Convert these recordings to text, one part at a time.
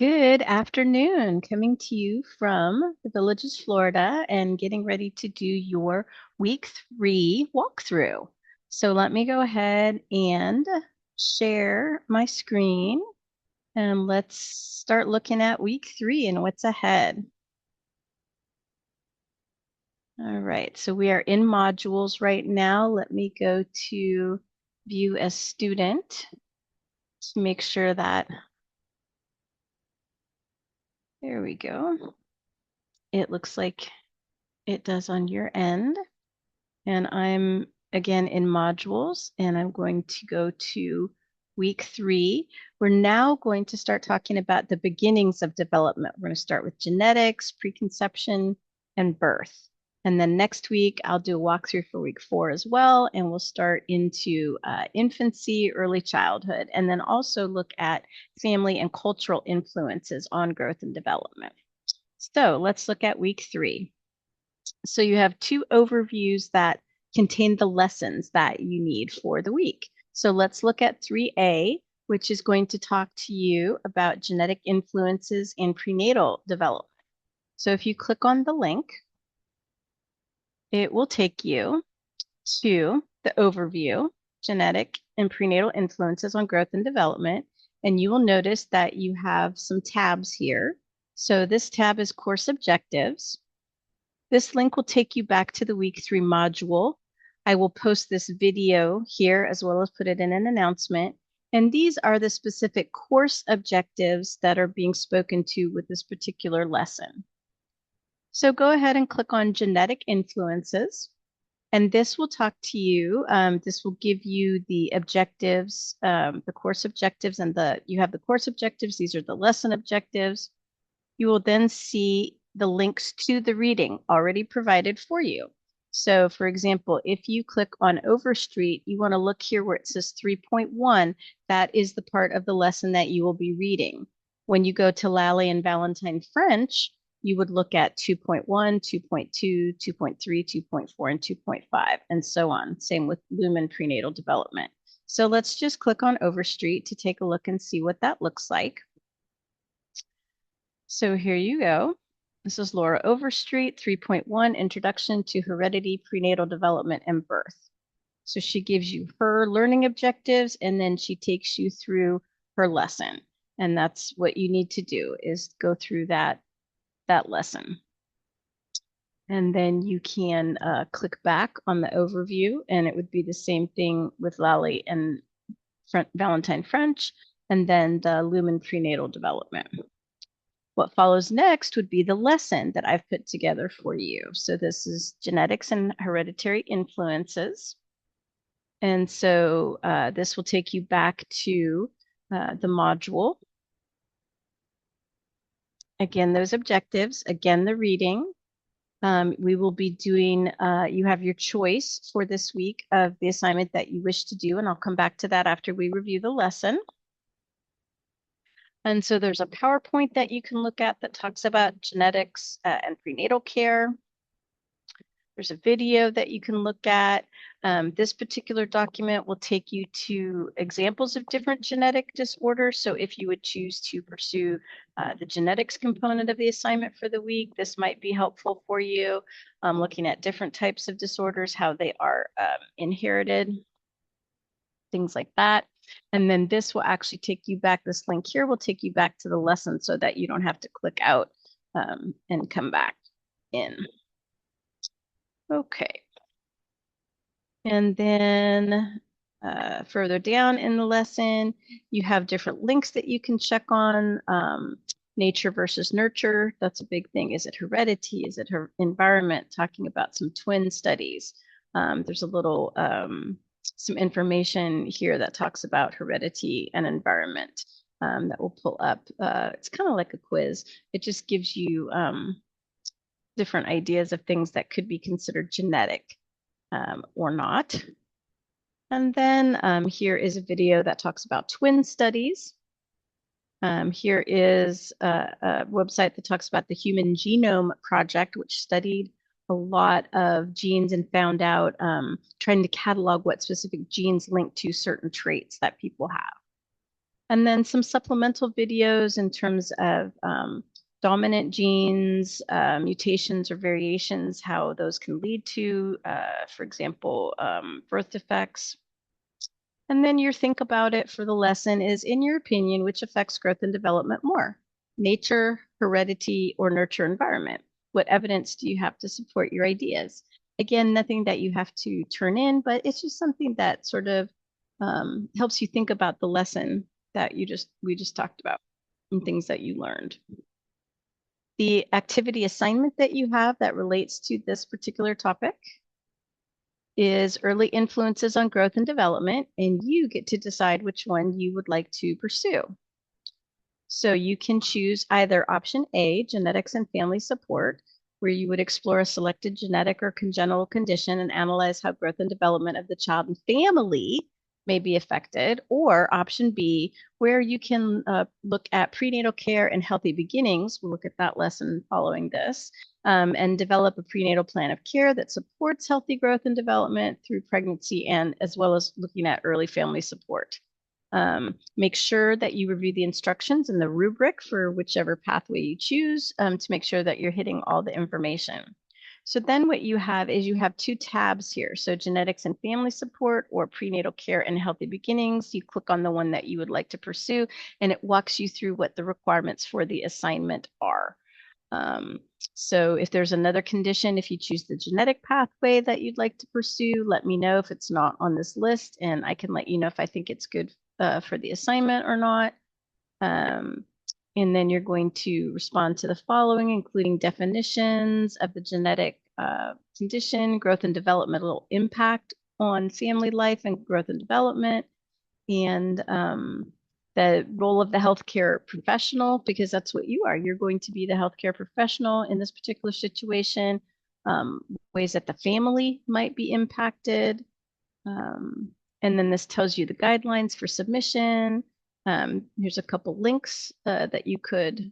Good afternoon, coming to you from the Villages, Florida, and getting ready to do your week 3 walkthrough. So let me go ahead and share my screen and let's start looking at week 3 and what's ahead. All right, so we are in modules right now. Let me go to view as student to make sure that, there we go. It looks like it does on your end. And I'm again in modules, and I'm going to go to week 3. We're now going to start talking about the beginnings of development. We're going to start with genetics, preconception, and birth. And then next week, I'll do a walkthrough for week 4 as well, and we'll start into infancy, early childhood, and then also look at family and cultural influences on growth and development. So let's look at week 3. So you have 2 overviews that contain the lessons that you need for the week. So let's look at 3A, which is going to talk to you about genetic influences in prenatal development. So if you click on the link, it will take you to the overview, genetic and prenatal influences on growth and development. And you will notice that you have some tabs here. So this tab is course objectives. This link will take you back to the week 3 module. I will post this video here as well as put it in an announcement. And these are the specific course objectives that are being spoken to with this particular lesson. So go ahead and click on genetic influences. And this will talk to you. This will give you the objectives, the course objectives, and you have the course objectives. These are the lesson objectives. You will then see the links to the reading already provided for you. So for example, if you click on Overstreet, you want to look here where it says 3.1. That is the part of the lesson that you will be reading. When you go to Lally and Valentine French, you would look at 2.1, 2.2, 2.3, 2.4, and 2.5, and so on. Same with Lumen prenatal development. So let's just click on Overstreet to take a look and see what that looks like. So here you go. This is Laura Overstreet, 3.1, Introduction to Heredity, Prenatal Development, and Birth. So she gives you her learning objectives, and then she takes you through her lesson. And that's what you need to do, is go through that lesson. And then you can click back on the overview, and it would be the same thing with Lally and Valentine French, and then the Lumen prenatal development. What follows next would be the lesson that I've put together for you. So this is genetics and hereditary influences. And so this will take you back to the module. Again, those objectives, again, the reading. We will be doing, you have your choice for this week of the assignment that you wish to do, and I'll come back to that after we review the lesson. And so there's a PowerPoint that you can look at that talks about genetics and prenatal care. There's a video that you can look at. This particular document will take you to examples of different genetic disorders. So if you would choose to pursue the genetics component of the assignment for the week, this might be helpful for you. Looking at different types of disorders, how they are inherited, things like that. And then this will actually take you back, this link here will take you back to the lesson so that you don't have to click out and come back in. Okay. And then further down in the lesson, you have different links that you can check on. Nature versus nurture, that's a big thing. Is it heredity? Is it her environment? Talking about some twin studies. There's a little some information here that talks about heredity and environment that we'll pull up. It's kind of like a quiz. It just gives you different ideas of things that could be considered genetic or not. And then here is a video that talks about twin studies. Here is a website that talks about the Human Genome Project, which studied a lot of genes and found out, trying to catalog what specific genes link to certain traits that people have. And then some supplemental videos in terms of dominant genes, mutations or variations, how those can lead to, for example, birth defects. And then your think about it for the lesson is, in your opinion, which affects growth and development more? Nature, heredity, or nurture environment? What evidence do you have to support your ideas? Again, nothing that you have to turn in, but it's just something that sort of helps you think about the lesson that we just talked about and things that you learned. The activity assignment that you have that relates to this particular topic is early influences on growth and development, and you get to decide which one you would like to pursue. So you can choose either option A, genetics and family support, where you would explore a selected genetic or congenital condition and analyze how growth and development of the child and family may be affected, or option B, where you can look at prenatal care and healthy beginnings. We'll look at that lesson following this, and develop a prenatal plan of care that supports healthy growth and development through pregnancy, and as well as looking at early family support. Make sure that you review the instructions and the rubric for whichever pathway you choose to make sure that you're hitting all the information. So then what you have is you have two tabs here. So genetics and family support, or prenatal care and healthy beginnings. You click on the one that you would like to pursue, and it walks you through what the requirements for the assignment are. So if there's another condition, if you choose the genetic pathway that you'd like to pursue, let me know if it's not on this list, and I can let you know if I think it's good for the assignment or not. And then you're going to respond to the following, including definitions of the genetic condition, growth and developmental impact on family life and growth and development, and the role of the healthcare professional, because that's what you are. You're going to be the healthcare professional in this particular situation, ways that the family might be impacted. And then this tells you the guidelines for submission. Here's a couple links that you could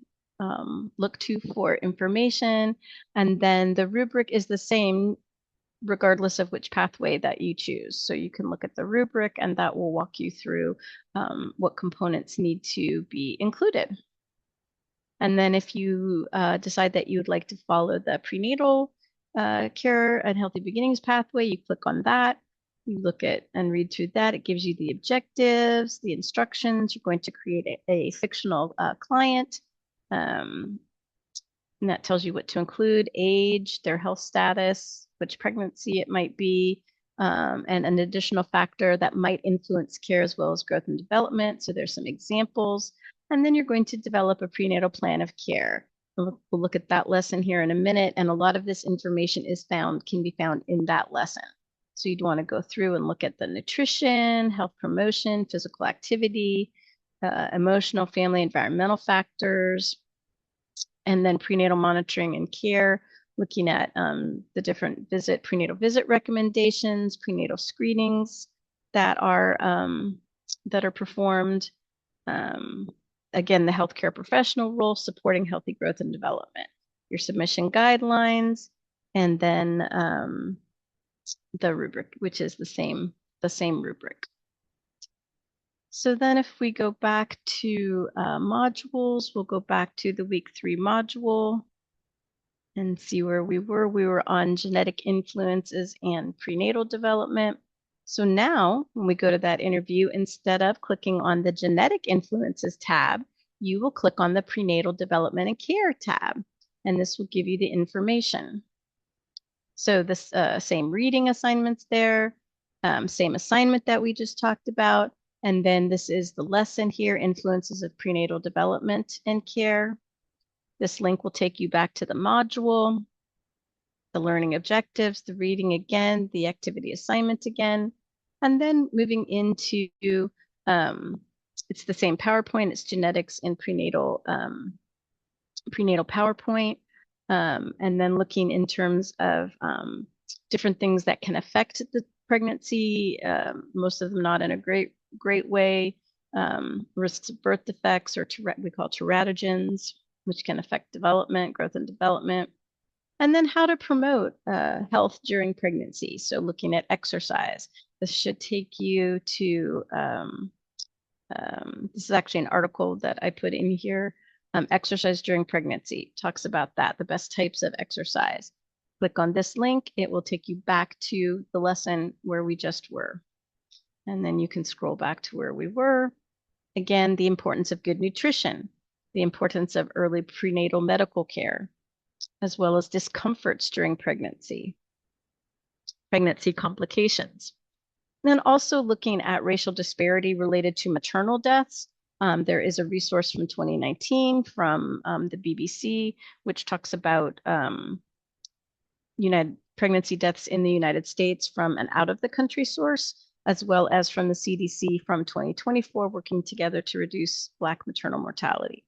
look to for information. And then the rubric is the same regardless of which pathway that you choose. So you can look at the rubric, and that will walk you through what components need to be included. And then if you decide that you would like to follow the prenatal care and healthy beginnings pathway, you click on that. You look at and read through that. It gives you the objectives, the instructions. You're going to create a fictional client. And that tells you what to include: age, their health status, which pregnancy it might be, and an additional factor that might influence care as well as growth and development. So there's some examples. And then you're going to develop a prenatal plan of care. We'll look at that lesson here in a minute. And a lot of this information can be found in that lesson. So you'd want to go through and look at the nutrition, health promotion, physical activity, emotional, family, environmental factors, and then prenatal monitoring and care, looking at the different prenatal visit recommendations, prenatal screenings that are performed. Again, the healthcare professional role supporting healthy growth and development, your submission guidelines, and then the rubric, which is the same rubric. So then if we go back to modules, we'll go back to the week 3 module and see where we were. We were on genetic influences and prenatal development. So now when we go to that interview, instead of clicking on the genetic influences tab, you will click on the prenatal development and care tab, and this will give you the information. So this same reading assignments there, same assignment that we just talked about. And then this is the lesson here, influences of prenatal development and care. This link will take you back to the module, the learning objectives, the reading again, the activity assignment again, and then moving into, it's the same PowerPoint, it's genetics and prenatal PowerPoint, and then looking in terms of different things that can affect the pregnancy, most of them not in a great way, risks of birth defects, or we call teratogens, which can affect development, growth and development. And then how to promote health during pregnancy. So looking at exercise. This should take you to this is actually an article that I put in here. Exercise during pregnancy talks about that, the best types of exercise. Click on this link, it will take you back to the lesson where we just were. And then you can scroll back to where we were. Again, the importance of good nutrition, the importance of early prenatal medical care, as well as discomforts during pregnancy complications. And then also looking at racial disparity related to maternal deaths. There is a resource from 2019 from the BBC, which talks about pregnancy deaths in the United States from an out of the country source, as well as from the CDC from 2024, working together to reduce Black maternal mortality.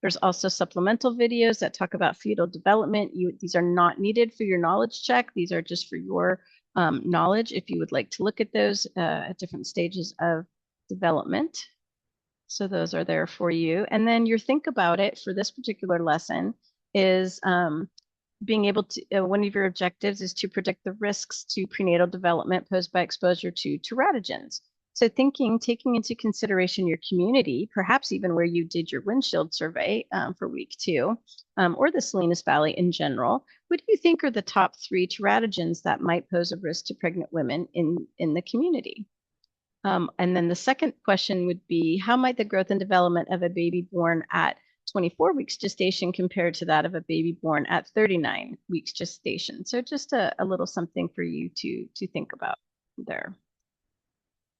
There's also supplemental videos that talk about fetal development. These are not needed for your knowledge check. These are just for your knowledge if you would like to look at those at different stages of development. So those are there for you. And then your think about it for this particular lesson is being able to, one of your objectives is to predict the risks to prenatal development posed by exposure to teratogens. So taking into consideration your community, perhaps even where you did your windshield survey for week 2, or the Salinas Valley in general, what do you think are the top 3 teratogens that might pose a risk to pregnant women in the community? And then the second question would be, how might the growth and development of a baby born at 24 weeks gestation compared to that of a baby born at 39 weeks gestation? So just a little something for you to think about there.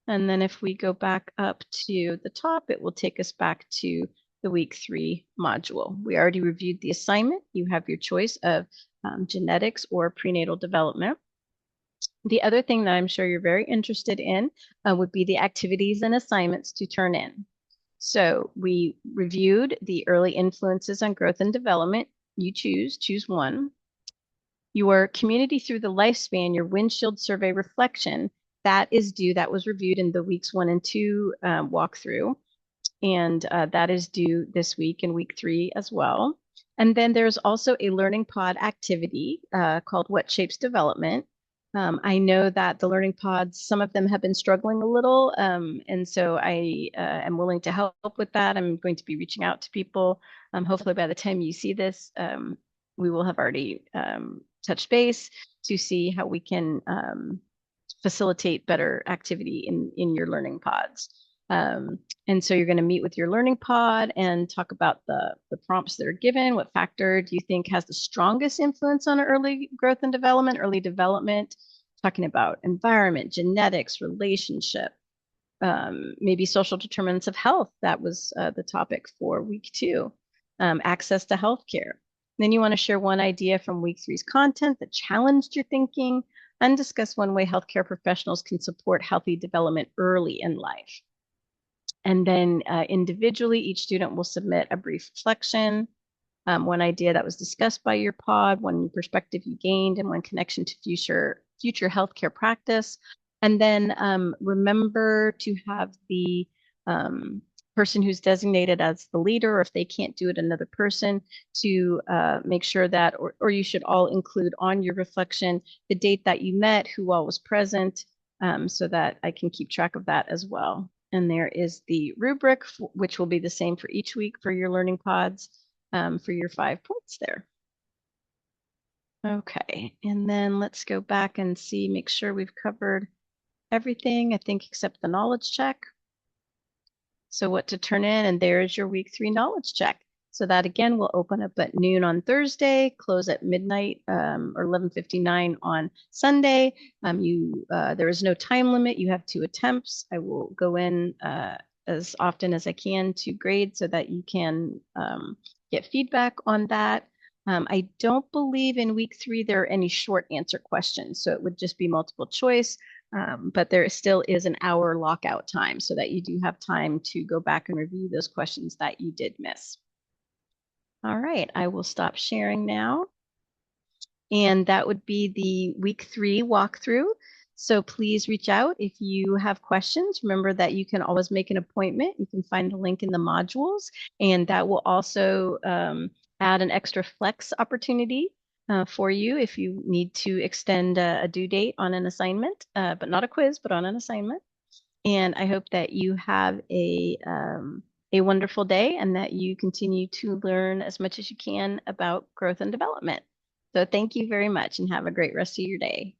And then if we go back up to the top, it will take us back to the week 3 module. We already reviewed the assignment. You have your choice of genetics or prenatal development. The other thing that I'm sure you're very interested in would be the activities and assignments to turn in. So we reviewed the early influences on growth and development. You choose one. Your community through the lifespan, your windshield survey reflection, that was reviewed in the weeks 1 and 2 walkthrough. And that is due this week in week 3 as well. And then there's also a learning pod activity called What Shapes Development. I know that the learning pods, some of them have been struggling a little, and so I am willing to help with that. I'm going to be reaching out to people. Hopefully by the time you see this, we will have already touched base to see how we can facilitate better activity in your learning pods. And so you're going to meet with your learning pod and talk about the prompts that are given. What factor do you think has the strongest influence on early growth and development, early development? Talking about environment, genetics, relationship, maybe social determinants of health. That was the topic for week 2, access to healthcare. Then you want to share one idea from week 3's content that challenged your thinking and discuss one way healthcare professionals can support healthy development early in life. And then individually, each student will submit a brief reflection, one idea that was discussed by your pod, one perspective you gained, and one connection to future healthcare practice. And then remember to have the person who's designated as the leader, or if they can't do it, another person, to make sure that, or you should all include on your reflection the date that you met, who all was present, so that I can keep track of that as well. And there is the rubric, which will be the same for each week for your learning pods, for your 5 points there. Okay, and then let's go back and see, make sure we've covered everything, I think, except the knowledge check. So what to turn in, and there is your week 3 knowledge check. So that again will open up at noon on Thursday, close at midnight or 11:59 on Sunday. There is no time limit. You have 2 attempts. I will go in as often as I can to grade so that you can get feedback on that. I don't believe in week 3 there are any short answer questions, so it would just be multiple choice. But there still is an hour lockout time so that you do have time to go back and review those questions that you did miss. All right, I will stop sharing now. And that would be the week 3 walkthrough. So please reach out if you have questions. Remember that you can always make an appointment. You can find the link in the modules, and that will also add an extra flex opportunity for you if you need to extend a due date on an assignment, but not a quiz, but on an assignment. And I hope that you have a wonderful day and that you continue to learn as much as you can about growth and development. So thank you very much and have a great rest of your day.